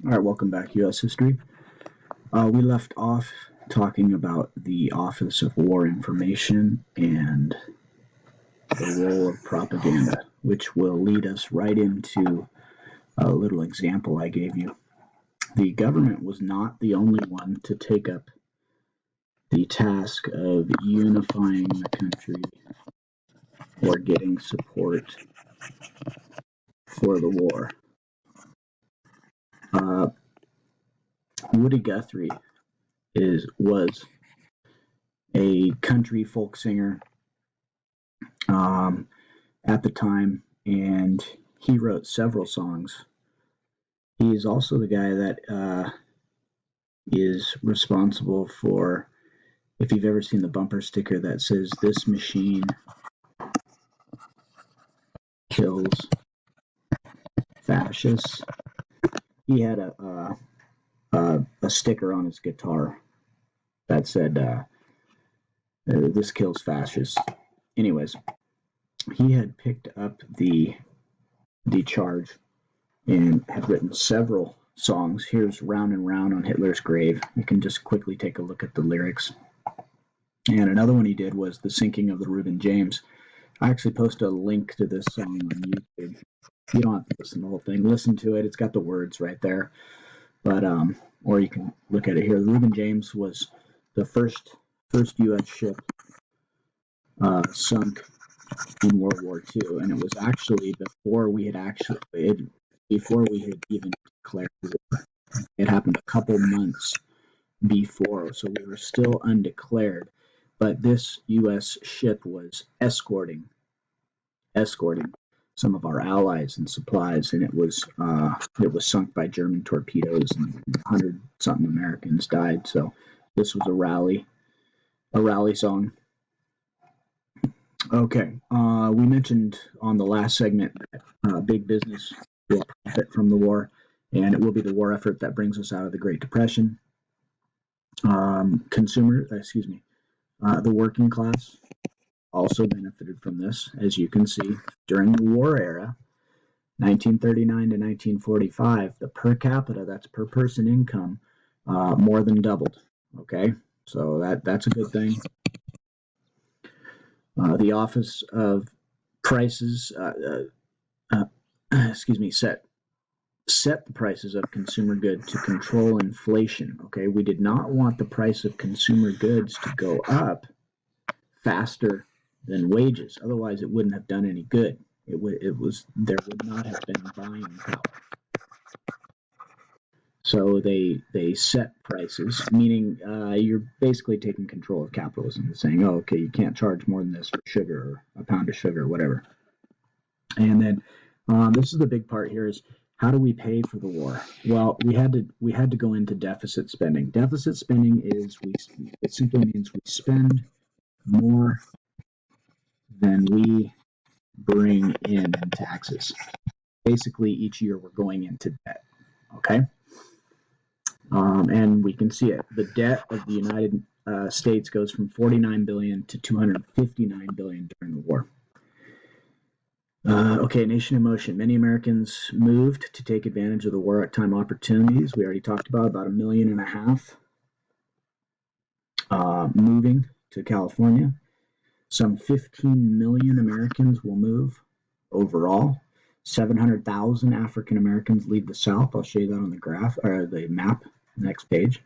All right, welcome back, U.S. History. We left off talking about the Office of War Information and the role of propaganda, which will lead us right into a little example I gave you. The government was not the only one to take up the task of unifying the country or getting support for the war. Woody Guthrie was a country folk singer at the time, and he wrote several songs. He is also the guy that is responsible for, if you've ever seen the bumper sticker that says, "This machine kills fascists," he had a sticker on his guitar that said, "This kills fascists." Anyways, he had picked up the charge and had written several songs. Here's "Round and Round on Hitler's Grave." You can just quickly take a look at the lyrics. And another one he did was "The Sinking of the Reuben James." I actually posted a link to this song on YouTube. You don't have to listen to the whole thing. Listen to it. It's got the words right there. But or you can look at it here. The Reuben James was the first U.S. ship sunk in World War II, and it was actually before we had even declared war. It happened a couple months before, so we were still undeclared. But this U.S. ship was escorting some of our allies and supplies, and it was sunk by German torpedoes, and 100-something Americans died. So this was a rally song. Okay, we mentioned on the last segment that big business will profit from the war, and it will be the war effort that brings us out of the Great Depression. The working class also benefited from this, as you can see. During the war era, 1939 to 1945, the per capita, that's per person income, more than doubled. Okay, so that's a good thing. The Office of Prices, set the prices of consumer goods to control inflation. Okay, we did not want the price of consumer goods to go up faster than wages. Otherwise, it wouldn't have done any good. There would not have been buying power. So they set prices, meaning you're basically taking control of capitalism and saying, "Oh, okay, you can't charge more than this for sugar, or a pound of sugar, or whatever." And then this is the big part here: is how do we pay for the war? Well, we had to go into deficit spending. Deficit spending it simply means we spend more than we bring in taxes. Basically, each year we're going into debt. Okay. And we can see it. The debt of the United States goes from $49 billion to $259 billion during the war. Okay, nation in motion. Many Americans moved to take advantage of the wartime opportunities. We already talked about 1.5 million moving to California. Some 15 million Americans will move overall. 700,000 African Americans leave the South. I'll show you that on the graph, or the map, next page.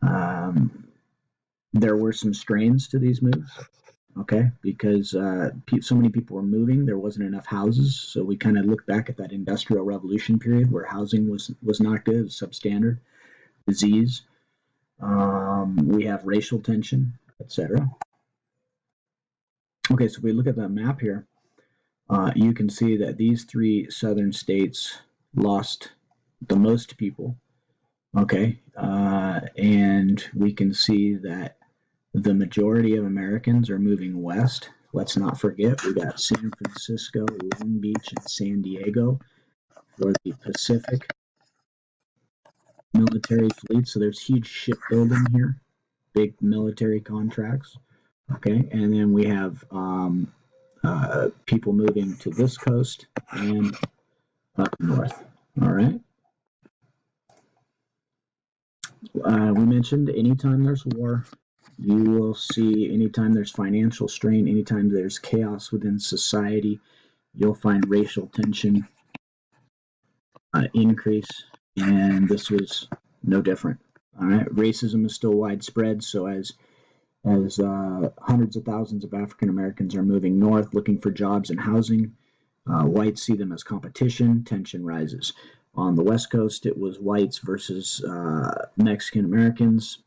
There were some strains to these moves, okay, because so many people were moving, there wasn't enough houses. So we kind of look back at that Industrial Revolution period where housing was not good, it was substandard, disease. We have racial tension, etc. Okay, so if we look at that map here, you can see that these three southern states lost the most people. Okay, and we can see that the majority of Americans are moving west. Let's not forget, we got San Francisco, Long Beach, and San Diego for the Pacific military fleet. So there's huge shipbuilding here, big military contracts. Okay, and then we have people moving to this coast and up north. All right. We mentioned anytime there's war, you will see anytime there's financial strain, anytime there's chaos within society, you'll find racial tension increase, and this was no different. All right, racism is still widespread, so as hundreds of thousands of African Americans are moving north looking for jobs and housing, whites see them as competition, tension rises. On the West Coast, it was whites versus Mexican Americans.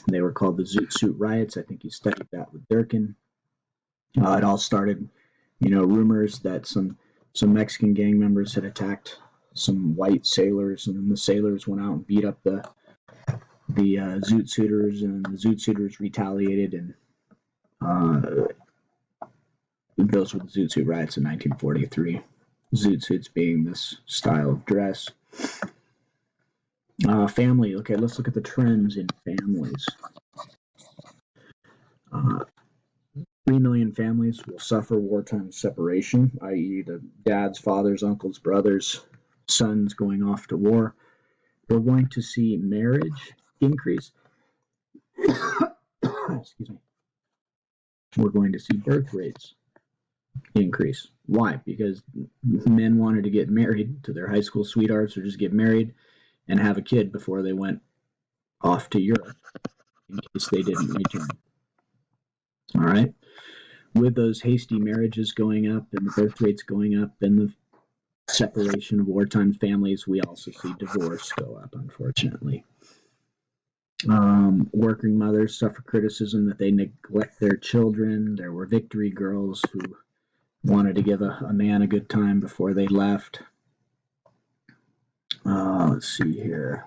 They were called the Zoot Suit Riots. I think you studied that with Durkin. It all started, rumors that some Mexican gang members had attacked some white sailors, and then the sailors went out and beat up the Zoot Suiters, and the Zoot Suiters retaliated, and those were the Zoot Suit Riots in 1943. Zoot Suits being this style of dress. Family. Okay, let's look at the trends in families. 3 million families will suffer wartime separation, i.e. the dads, fathers, uncles, brothers, sons going off to war. We're going to see marriage increase. Excuse me. We're going to see birth rates increase. Why? Because men wanted to get married to their high school sweethearts or just get married and have a kid before they went off to Europe in case they didn't return. All right? With those hasty marriages going up and the birth rates going up and the separation of wartime families, we also see divorce go up, unfortunately. Working mothers suffer criticism that they neglect their children. There were victory girls who wanted to give a man a good time before they left. Let's see here.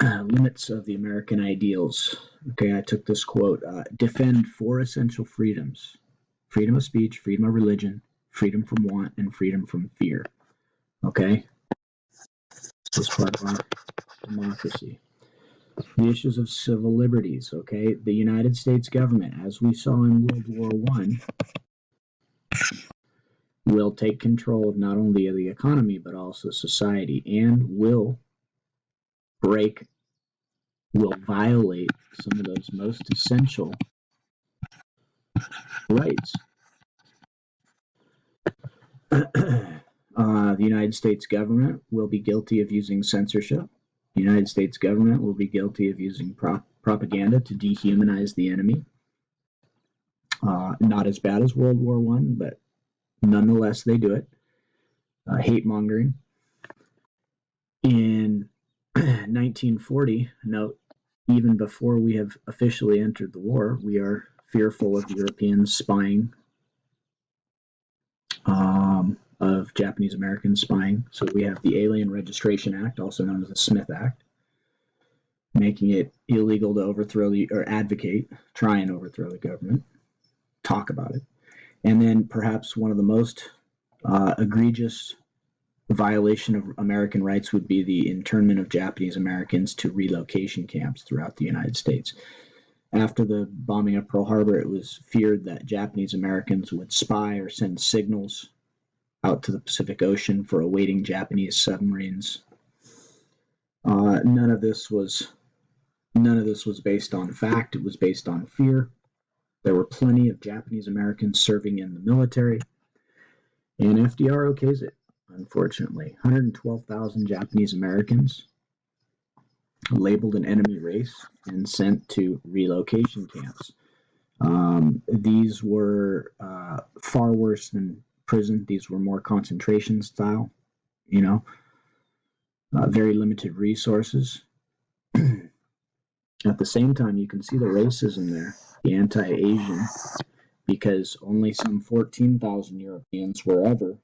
Limits of the American ideals. Okay, I took this quote. Defend 4 essential freedoms: freedom of speech, freedom of religion, freedom from want, and freedom from fear. Okay? This is part of our democracy. The issues of civil liberties. Okay? The United States government, as we saw in World War I, will take control of not only the economy but also society, and will violate some of those most essential rights. The United States government will be guilty of using censorship. The United States government will be guilty of using propaganda to dehumanize the enemy. Not as bad as World War I, but nonetheless they do it. Hate mongering. In 1940, note, even before we have officially entered the war, we are fearful of Europeans spying, of Japanese Americans spying. So we have the Alien Registration Act, also known as the Smith Act, making it illegal to try and overthrow the government, talk about it. And then perhaps one of the most egregious violation of American rights would be the internment of Japanese Americans to relocation camps throughout the United States. After the bombing of Pearl Harbor, it was feared that Japanese Americans would spy or send signals out to the Pacific Ocean for awaiting Japanese submarines. None of this was based on fact. It was based on fear. There were plenty of Japanese Americans serving in the military, and FDR okays it, unfortunately. 112,000 Japanese Americans labeled an enemy race and sent to relocation camps. These were far worse than prison. These were more concentration style, very limited resources. At the same time, you can see the racism there, the anti-Asian, because only some 14,000 Europeans were ever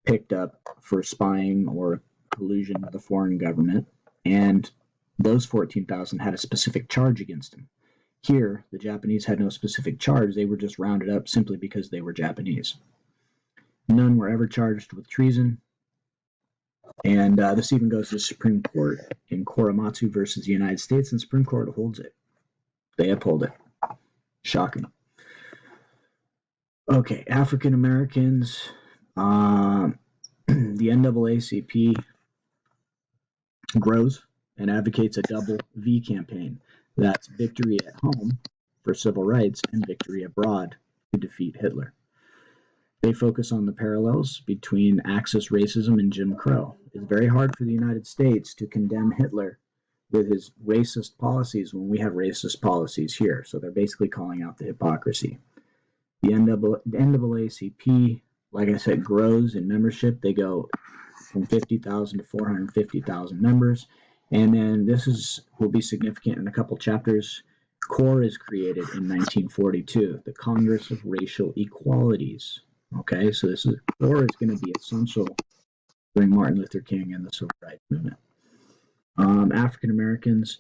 picked up for spying or collusion with a foreign government, and those 14,000 had a specific charge against them. Here, the Japanese had no specific charge. They were just rounded up simply because they were Japanese. None were ever charged with treason. And this even goes to the Supreme Court in Korematsu versus the United States, and the Supreme Court holds it. They uphold it. Shocking. Okay, African Americans. The NAACP grows and advocates a double V campaign. That's victory at home for civil rights and victory abroad to defeat Hitler. They focus on the parallels between Axis racism and Jim Crow. It's very hard for the United States to condemn Hitler with his racist policies when we have racist policies here. So they're basically calling out the hypocrisy. The NAACP, like I said, grows in membership. They go from 50,000 to 450,000 members. And then will be significant in a couple chapters. CORE is created in 1942, the Congress of Racial Equalities. Okay, so CORE is going to be essential during Martin Luther King and the Civil Rights Movement. African Americans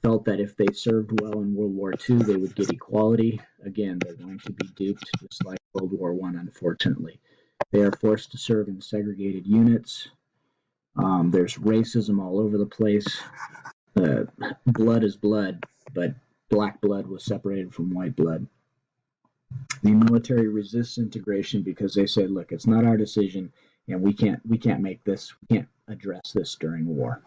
felt that if they served well in World War II, they would get equality. Again, they're going to be duped, just like World War I, unfortunately. They are forced to serve in segregated units. There's racism all over the place. Blood is blood, but black blood was separated from white blood. The military resists integration because they say, look, it's not our decision, and we can't make this, we can't address this during war.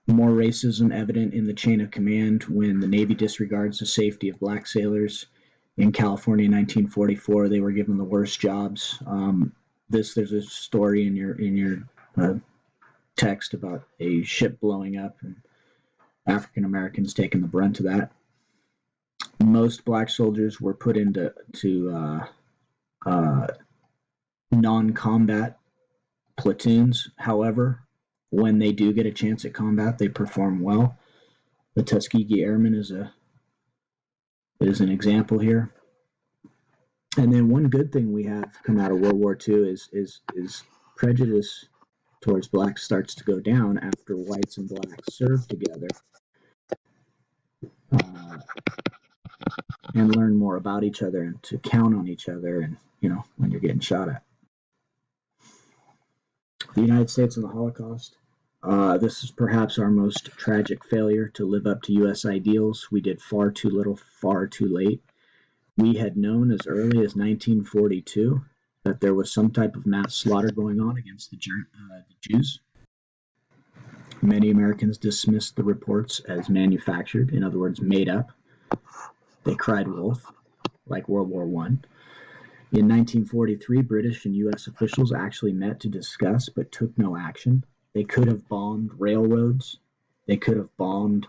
More racism evident in the chain of command when the Navy disregards the safety of black sailors. In California in 1944, they were given the worst jobs. There's a story in your text about a ship blowing up and African Americans taking the brunt of that. Most black soldiers were put into non-combat platoons. However, when they do get a chance at combat, they perform well. The Tuskegee Airmen is an example here. And then one good thing we have come out of World War II is prejudice towards blacks starts to go down after whites and blacks serve together and learn more about each other and to count on each other, and when you're getting shot at. The United States and the Holocaust. This is perhaps our most tragic failure to live up to U.S. ideals. We did far too little, far too late. We had known as early as 1942 that there was some type of mass slaughter going on against the Jews. Many Americans dismissed the reports as manufactured, in other words, made up. They cried wolf, like World War I. In 1943, British and U.S. officials actually met to discuss but took no action. They could have bombed railroads. They could have bombed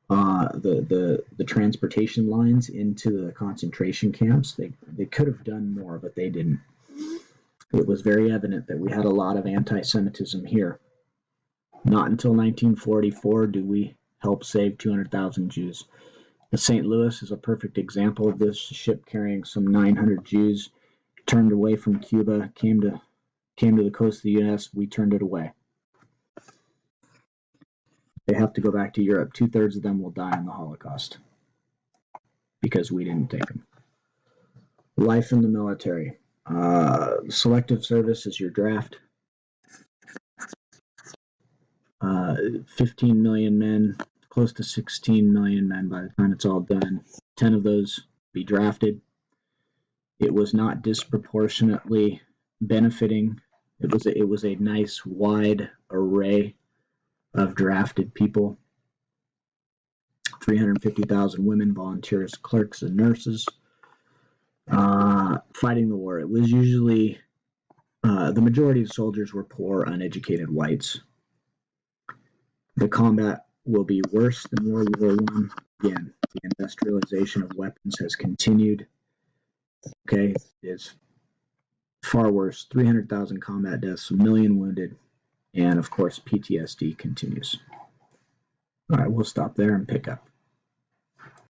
the transportation lines into the concentration camps. They could have done more, but they didn't. It was very evident that we had a lot of anti-Semitism here. Not until 1944 do we help save 200,000 Jews. The St. Louis is a perfect example of this. A ship carrying some 900 Jews turned away from Cuba, came to the coast of the U.S. We turned it away. They have to go back to Europe. 2/3 of them will die in the Holocaust because we didn't take them. Life in the military. Selective service is your draft. 15 million men, close to 16 million men by the time it's all done. 10 of those be drafted. It was not disproportionately benefiting. It was a nice wide array of drafted people. 350,000 women, volunteers, clerks, and nurses fighting the war. It was usually the majority of soldiers were poor, uneducated whites. The combat will be worse than World War I. Again, the industrialization of weapons has continued. Okay, it's far worse. 300,000 combat deaths, 1 million wounded, and of course PTSD continues. All right, we'll stop there and pick up.